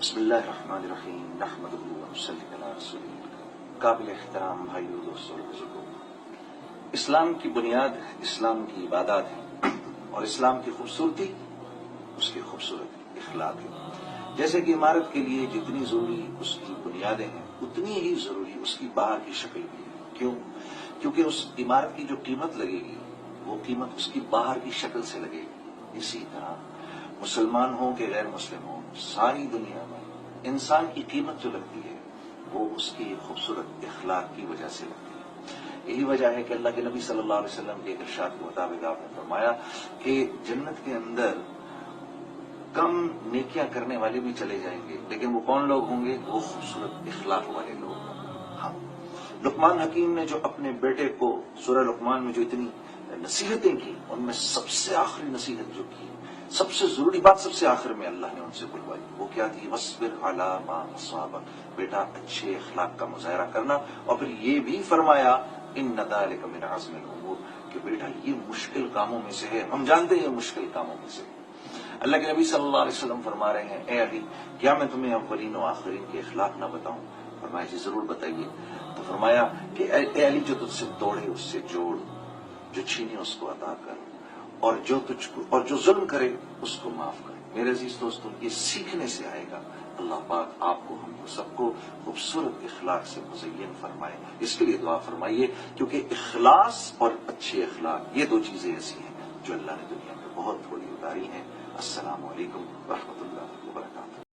بسم اللہ الرحمن الرحیم نحمدہ ونصلی علی رسولہ الکریم۔ قابل احترام بھائیو، دوستو اور بزرگوں، اسلام کی بنیاد اسلام کی عبادات ہے اور اسلام کی خوبصورتی اس کے خوبصورت اخلاق ہے۔ جیسے کہ عمارت کے لیے جتنی ضروری اس کی بنیادیں ہیں اتنی ہی ضروری اس کی باہر کی شکل بھی ہے۔ کیوں؟ کیونکہ اس عمارت کی جو قیمت لگے گی وہ قیمت اس کی باہر کی شکل سے لگے گی۔ اسی طرح مسلمان ہوں کہ غیر مسلم ہوں، ساری دنیا میں انسان کی قیمت جو لگتی ہے وہ اس کی خوبصورت اخلاق کی وجہ سے لگتی ہے۔ یہی وجہ ہے کہ اللہ کے نبی صلی اللہ علیہ وسلم کے ارشاد کے مطابق آپ نے فرمایا کہ جنت کے اندر کم نیکیاں کرنے والے بھی چلے جائیں گے، لیکن وہ کون لوگ ہوں گے؟ وہ خوبصورت اخلاق والے لوگ ہوں گے۔ ہاں، لقمان حکیم نے جو اپنے بیٹے کو سورہ لقمان میں جو اتنی نصیحتیں کی، ان میں سب سے آخری نصیحت جو کی، سب سے ضروری بات سب سے آخر میں اللہ نے ان سے بلوائی، وہ کیا تھی؟ وَاصْبِرْ عَلَىٰ مَا أَصَابَكَ، بیٹا اچھے اخلاق کا مظاہرہ کرنا، اور پھر یہ بھی فرمایا إِنَّ ذَلِكَ مِنْ عَزْمِ الْأُمُورِ، کہ بیٹا یہ مشکل کاموں میں سے ہے، ہم جانتے ہیں مشکل کاموں میں سے۔ اللہ کے نبی صلی اللہ علیہ وسلم فرما رہے ہیں، اے علی کیا میں تمہیں اولین و آخرین کے اخلاق نہ بتاؤں؟ فرمایا جی ضرور بتائیے۔ تو فرمایا کہ اے علی جو تجھ سے توڑے اس سے جوڑ، جو چھینے اس کو عطا کر، اور جو ظلم کرے اس کو معاف کر۔ میرے عزیز دوستوں، یہ سیکھنے سے آئے گا۔ اللہ پاک آپ کو ہم کو سب کو خوبصورت اخلاق سے مزین فرمائے، اس کے لیے دعا فرمائیے، کیونکہ اخلاص اور اچھے اخلاق یہ دو چیزیں ایسی ہیں جو اللہ نے دنیا میں بہت تھوڑی اتاری ہیں۔ السلام علیکم ورحمۃ اللہ وبرکاتہ۔